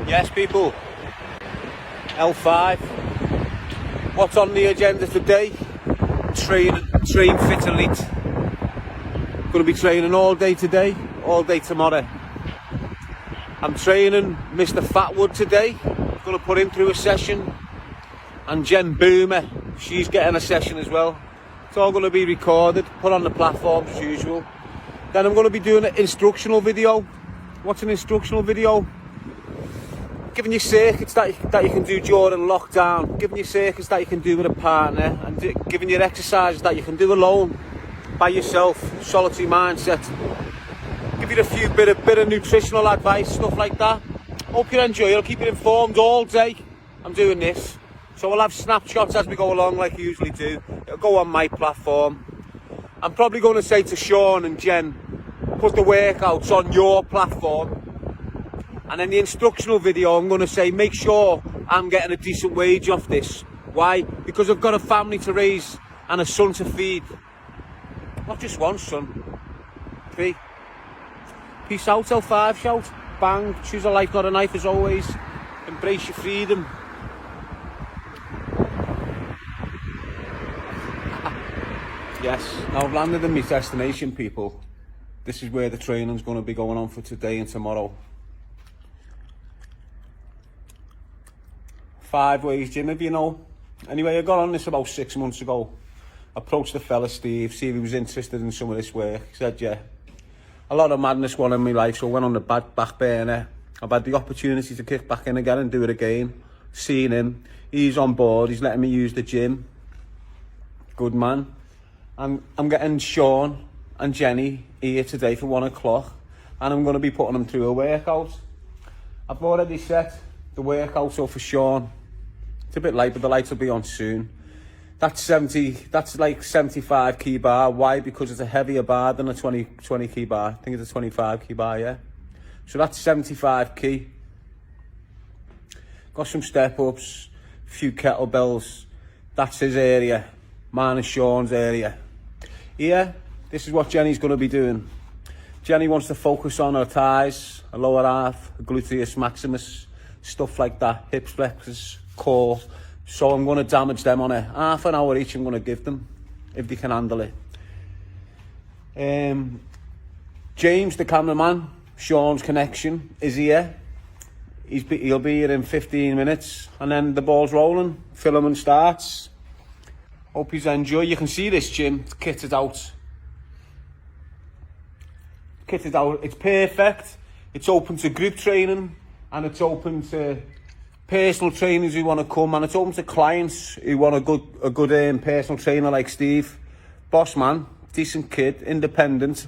Yes, people. L5. What's on the agenda today? Train fit elite. Going to be training all day today, all day tomorrow. I'm training Mr. Fatwood today. Going to put him through a session. And Jen Boomer, she's getting a session as well. It's all going to be recorded, put on the platform as usual. Then I'm going to be doing an instructional video. What's an instructional video? Giving you circuits that you can do during lockdown, giving you circuits that you can do with a partner, and giving you exercises that you can do alone, by yourself, solitary mindset. Give you a few bit of nutritional advice, stuff like that. Hope you enjoy it. I'll keep you informed all day. I'm doing this, so we'll have snapshots as we go along, like I usually do. It'll go on my platform. I'm probably going to say to Sean and Jen, put the workouts on your platform. And in the instructional video, I'm going to say, make sure I'm getting a decent wage off this. Why? Because I've got a family to raise and a son to feed. Not just one son. 3. Peace out, L5, shout. Bang. Choose a life, not a knife, as always. Embrace your freedom. Yes, now I've landed in my destination, people. This is where the training's going to be going on for today and tomorrow. 5 Ways Gym, if you know. Anyway, I got on this about 6 months ago. Approached the fella Steve, see if he was interested in some of this work. He said, yeah. A lot of madness going on in my life, so I went on the back burner. I've had the opportunity to kick back in again and do it again. Seen him. He's on board. He's letting me use the gym. Good man. And I'm getting Sean and Jenny here today for 1 o'clock. And I'm going to be putting them through a workout. I've already set the workout up for Sean. It's a bit late, but the lights will be on soon. That's like 75 key bar. Why? Because it's a heavier bar than a 20 key bar. I think it's a 25 key bar, yeah. So that's 75 key. Got some step ups, a few kettlebells. That's his area. Mine and Sean's area. Here, this is what Jenny's going to be doing. Jenny wants to focus on her thighs, her lower half, her gluteus maximus, stuff like that, hips, flexors, core. So I'm going to damage them on her. Half an hour each I'm going to give them, if they can handle it. James, the cameraman, Sean's connection, is here. He'll be here in 15 minutes. And then the ball's rolling, filming starts. Hope you enjoy. You can see this gym, it's kitted out. It's perfect. It's open to group training, and it's open to personal trainers who want to come, and it's open to clients who want a good personal trainer like Steve. Boss man, decent kid, independent.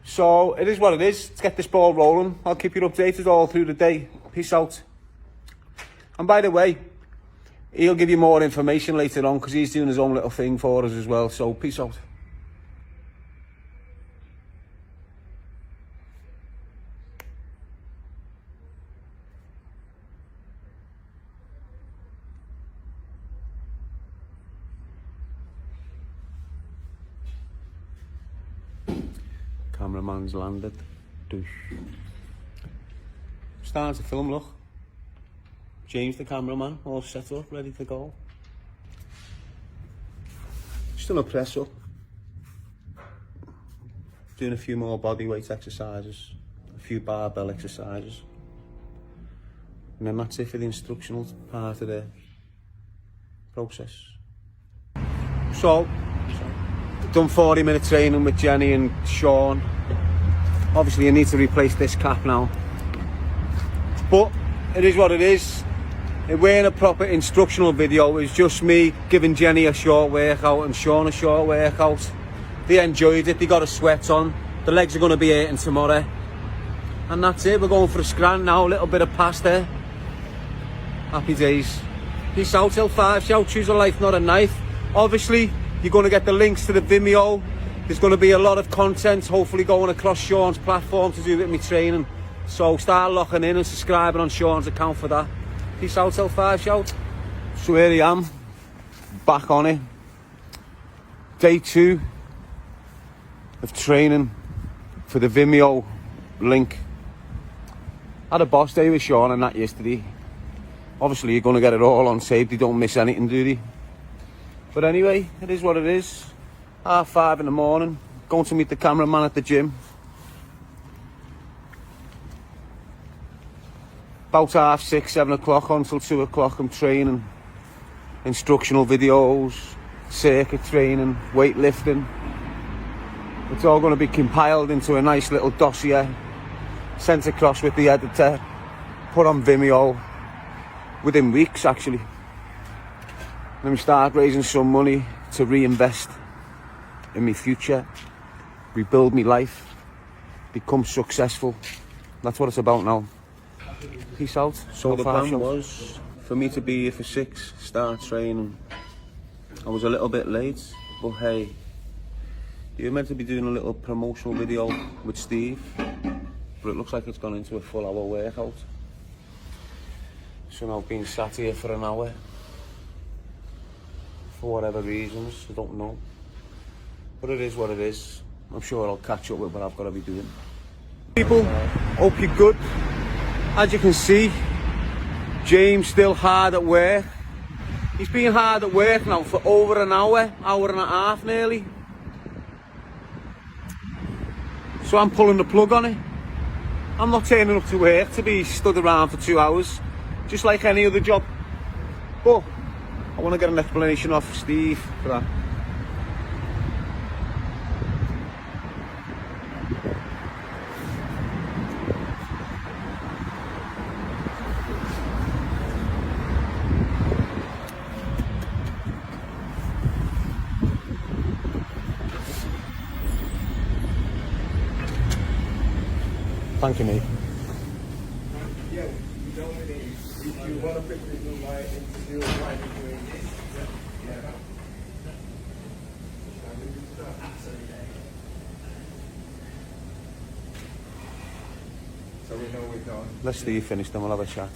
So it is what it is. Let's get this ball rolling. I'll keep you updated all through the day. Peace out. And by the way, he'll give you more information later on because he's doing his own little thing for us as well. So peace out. Cameraman's landed. Douche. Starting to film, look. James the cameraman, all set up, ready to go. Just done a press up. Doing a few more body weight exercises, a few barbell exercises. And then that's it for the instructional part of the process. So, done 40-minute training with Jenny and Sean. Obviously, I need to replace this cap now. But it is what it is. It weren't a proper instructional video. It was just me giving Jenny a short workout and Sean a short workout. They enjoyed it. They got a sweat on. The legs are going to be hurting tomorrow. And that's it. We're going for a scran now. A little bit of pasta. Happy days. Peace out, L5. Shout, choose a life, not a knife. Obviously, you're going to get the links to the Vimeo. There's going to be a lot of content, hopefully going across Sean's platform to do with me training. So start locking in and subscribing on Sean's account for that. Peace out, L5, shout. So here I am, back on it. Day 2 of training for the Vimeo link. Had a boss day with Sean and that yesterday. Obviously you're going to get it all on tape, they don't miss anything, do they? But anyway, it is what it is. 5:30 in the morning, going to meet the cameraman at the gym. About 6:30, 7 o'clock until 2 o'clock I'm training. Instructional videos, circuit training, weightlifting. It's all going to be compiled into a nice little dossier, sent across with the editor, put on Vimeo within weeks actually. Then we start raising some money to reinvest in my future, rebuild my life, become successful. That's what it's about now. Peace out. So the plan was for me to be here for 6, start training. I was a little bit late, but hey, you're meant to be doing a little promotional video with Steve, but it looks like it's gone into a full hour workout. So now I've been sat here for an hour, for whatever reasons, I don't know. But it is what it is. I'm sure I'll catch up with what I've got to be doing. People, hope you're good. As you can see, James still hard at work. He's been hard at work now for over an hour and a half nearly. So I'm pulling the plug on it. I'm not turning up to work to be stood around for 2 hours, just like any other job. But I want to get an explanation off Steve for that. Thank you, mate. Yeah, you don't really, if you want to quickly do my interview while you're doing this, yeah. So we know we're done. Let's see you finish, then we'll have a chat.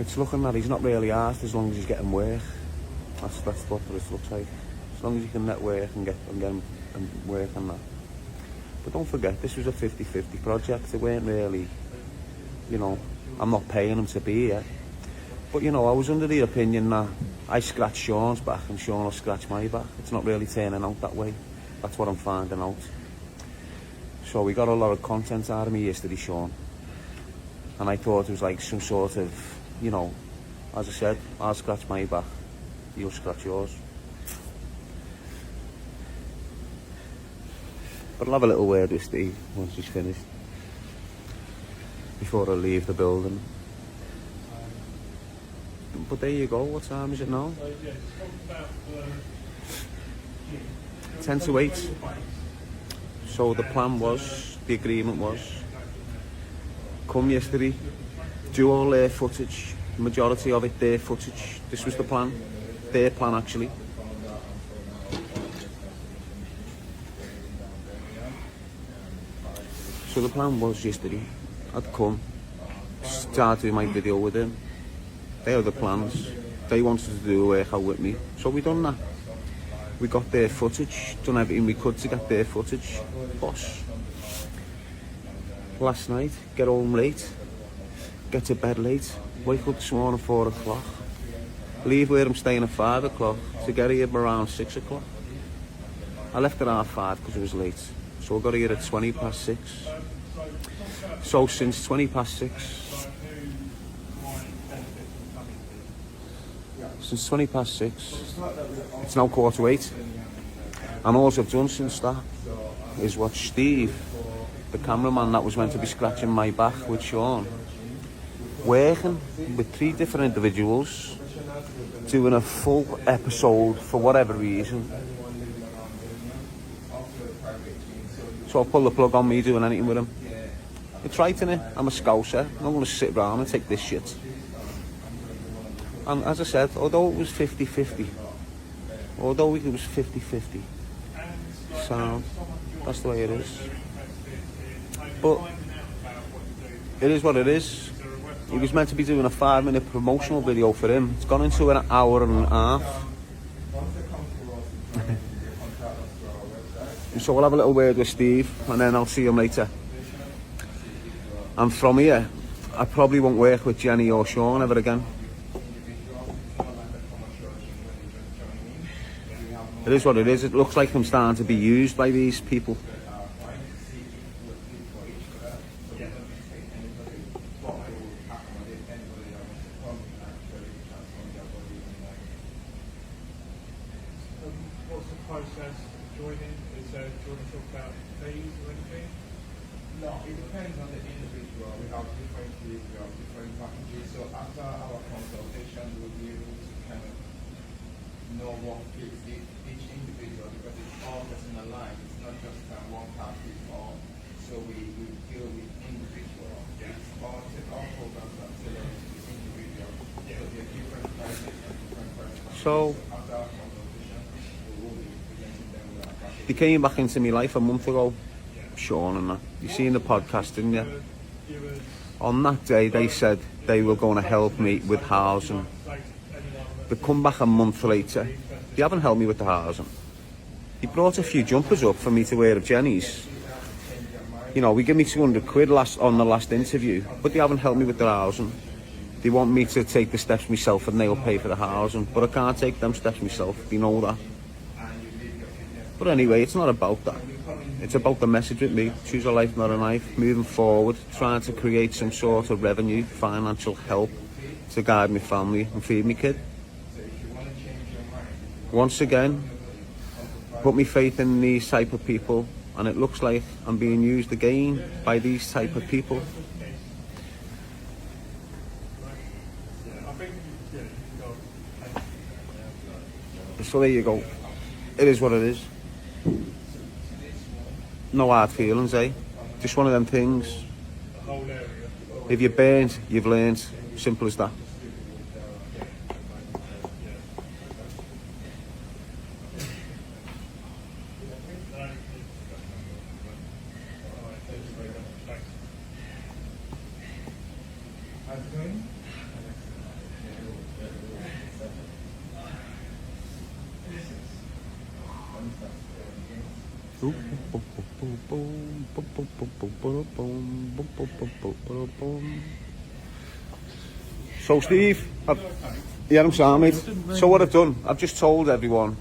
It's looking that he's not really asked as long as he's getting work. That's what it looks like. As long as you can net work and get him work on that. But don't forget, this was a 50-50 project. It weren't really, you know, I'm not paying him to be here. But you know, I was under the opinion that I scratch Sean's back and Sean will scratch my back. It's not really turning out that way. That's what I'm finding out. So we got a lot of content out of me yesterday, Sean. And I thought it was like some sort of, you know, as I said, I'll scratch my back, you'll scratch yours. But I'll have a little word with Steve once he's finished, before I leave the building. But there you go, what time is it now? 10 to 8. So the plan was, the agreement was, come yesterday, do all their footage, the majority of it their footage. This was the plan, their plan actually. So the plan was yesterday, I'd come, start doing my video with them. They had the plans, they wanted to do a workout with me, so we done that. We got their footage, done everything we could to get their footage. Boss. Last night, get home late, get to bed late, wake up this morning 4 o'clock, leave where I'm staying at 5 o'clock to get here around 6 o'clock. I left at 5:30 because it was late, so I got here at 20 past 6. So since 20 past 6, it's now 7:45. And all I've done since that is watch Steve, the cameraman that was meant to be scratching my back with Sean, working with 3 different individuals, doing a full episode for whatever reason. So I'll pull the plug on me doing anything with him. It's right, innit? I'm a scouser. I'm not going to sit around and take this shit. And as I said, although it was 50-50, so that's the way it is. But it is what it is. He was meant to be doing a 5-minute promotional video for him. It's gone into an hour and a half. Once they come to us, they contact us through our website. So we'll have a little word with Steve and then I'll see him later. And from here, I probably won't work with Jenny or Sean ever again. It is what it is. It looks like I'm starting to be used by these people. What's the process joining? Is do you want to talk about fees or anything? No, it depends on the individual. We have different fees, we have different packages. So after our consultation, we'll be able to kind of know what fits each individual because it's all personalized. It's not just one package all. So we deal with individual. Yeah. All programs are tailored to the individual. Yeah. So there are different prices and different prices. So After our consultation, we will be presenting them with our package. they came back into my life a month ago, Sean and that. You seen the podcast, didn't you? You would On that day, they said they were going to help me with housing. say to anyone They come back a month later. They haven't helped me with the housing. He brought a few jumpers up for me to wear at Jenny's. You know, we give me 200 quid on the last interview, but they haven't helped me with the housing. They want me to take the steps myself and they'll pay for the housing, but I can't take them steps myself. They know that. But anyway, it's not about that. It's about the message with me. Choose a life, not a knife. Moving forward, trying to create some sort of revenue, financial help to guide my family and feed my kid. Once again, put my faith in these type of people, and it looks like I'm being used again by these type of people. I think you can go. So there you go. It is what it is. No hard feelings, eh? Just one of them things. The whole area. If you're burned, you've learned. Simple as that. How's it going? So Steve, yeah, I'm sorry, mate. So what I've done, I've just told everyone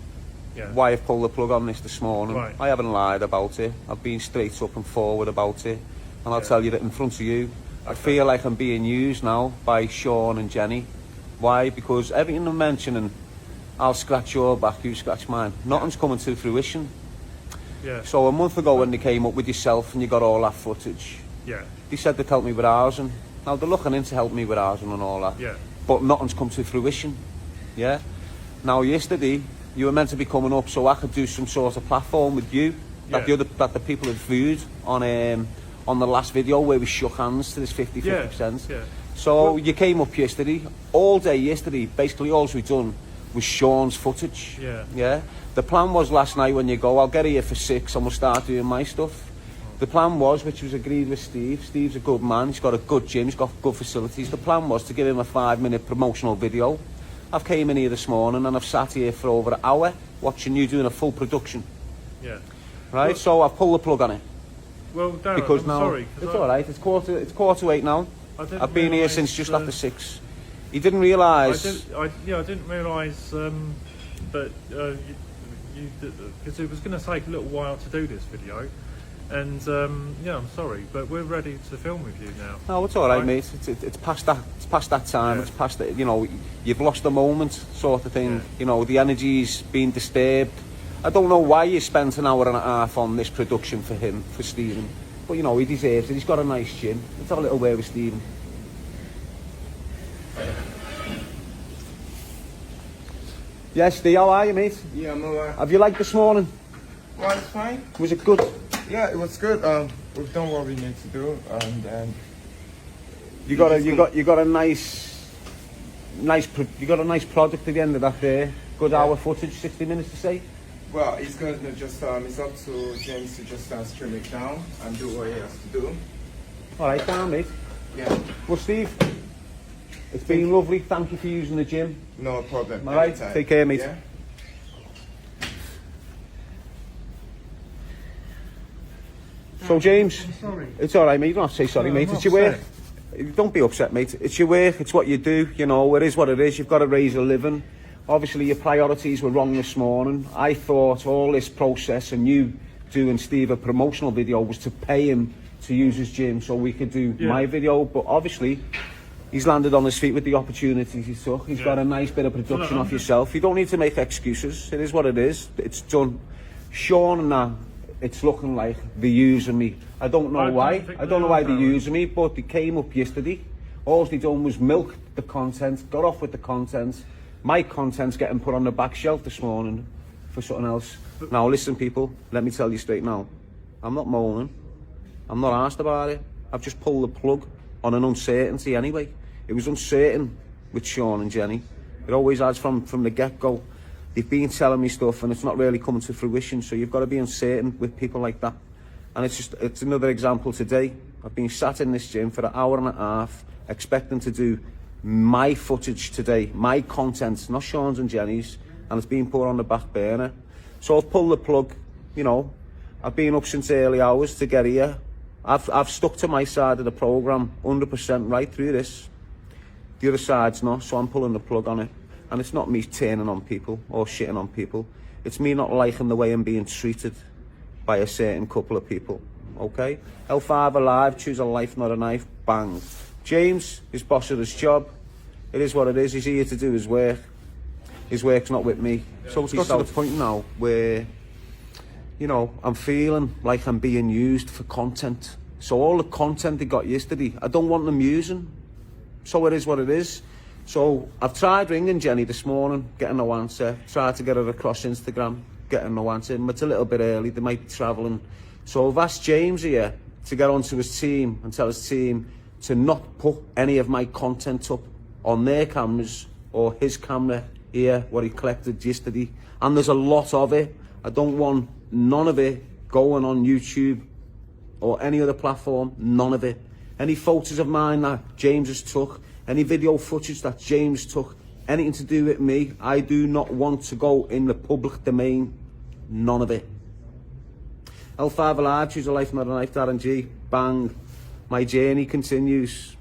Yeah. why I've pulled the plug on this morning. Right. I haven't lied about it. I've been straight up and forward about it, and I'll Yeah. tell you that in front of you. I feel like I'm being used now by Sean and Jenny. Why? Because everything I'm mentioning, I'll scratch your back, you scratch mine. Nothing's coming to fruition. Yeah. So a month ago when they came up with yourself and you got all that footage, Yeah. they said they'd help me with housing. Now they're looking into help me with housing and all that. Yeah. But nothing's come to fruition. Yeah. Now yesterday you were meant to be coming up so I could do some sort of platform with you that Yeah. that the people had viewed on the last video where we shook hands to this 50%. Yeah. So you came up yesterday, all day yesterday, basically all we done was Sean's footage. Yeah. Yeah. The plan was last night when you go, I'll get here for 6 and we'll start doing my stuff. The plan was, which was agreed with Steve, Steve's a good man, he's got a good gym, he's got good facilities. The plan was to give him a 5-minute promotional video. I've came in here this morning and I've sat here for over an hour watching you doing a full production. Yeah. Right, Well- so I've pulled the plug on it. Well, Darren, Because I'm now, sorry. it's alright, it's quarter to 8 now. I didn't I've been here realise, since just uh, after 6. He didn't realise. I didn't realise that because it was going to take a little while to do this video, and yeah, I'm sorry, but we're ready to film with you now. No, it's all right, Right. mate. It's past that. It's past that time. Yeah. It's past it. You know, you've lost the moment, sort of thing. Yeah. You know, the energy's been disturbed. I don't know why you spent an hour and a half on this production for him, for Stephen. But you know, he deserves it. He's got a nice chin. Let's have a little word with Stephen. Yes, Steve, how are you, mate? Yeah, I'm alright. Have you liked this morning? Well, it's fine. Was it good? Yeah, it was good. We've done what we need to do, and You got a nice product at the end of that day. Good hour footage, 60 minutes to say. well, it's going to just it's up to James to just stream it down and do what he has to do. All right, down, mate. Yeah. Well, Steve, It's been lovely. Thank you for using the gym. No problem. All right. Anytime. Take care, mate. Yeah? So James, I'm sorry. it's all right, mate. You don't have to say sorry, No, mate. I'm It's your work. upset. Don't be upset, mate. It's your work. It's what you do. You know, it is what it is. You've got to raise a living. Obviously, your priorities were wrong this morning. I thought all this process and you doing Steve a promotional video was to pay him to use his gym so we could do Yeah. my video. But obviously, he's landed on his feet with the opportunities he took. He's got a nice bit of production off yourself. You don't need to make excuses. It is what it is. It's done. Sean and that, it's looking like they're using me. I don't know why. I don't know why they're using me, but they came up yesterday. All they done was milk the content, got off with the content. My content's getting put on the back shelf this morning for something else. Now listen, people, let me tell you straight now. I'm not moaning. I'm not asked about it. I've just pulled the plug on an uncertainty anyway. It was uncertain with Sean and Jenny. It always has from the get-go. They've been telling me stuff and it's not really coming to fruition, so you've got to be uncertain with people like that. And it's another example today. I've been sat in this gym for an hour and a half expecting to do my footage today, my content, not Sean's and Jenny's, and it's been put on the back burner. So I've pulled the plug, you know. I've been up since early hours to get here. I've stuck to my side of the programme 100% right through this. The other side's not, so I'm pulling the plug on it. And it's not me turning on people or shitting on people. It's me not liking the way I'm being treated by a certain couple of people, okay? L5 alive, choose a life, not a knife, bang. James is boss of his job. It is what it is. He's here to do his work. His work's not with me. So it's got to the point now where, you know, I'm feeling like I'm being used for content. So all the content they got yesterday, I don't want them using. So it is what it is. So I've tried ringing Jenny this morning, getting no answer. Tried to get her across Instagram, getting no answer. But it's a little bit early, they might be travelling. So I've asked James here to get onto his team and tell his team to not put any of my content up on their cameras or his camera here, what he collected yesterday. And there's a lot of it. I don't want none of it going on YouTube or any other platform, none of it. Any photos of mine that James has took, any video footage that James took, anything to do with me, I do not want to go in the public domain, none of it. L5 alive, choose a life, not a knife, Darren G, bang. My journey continues.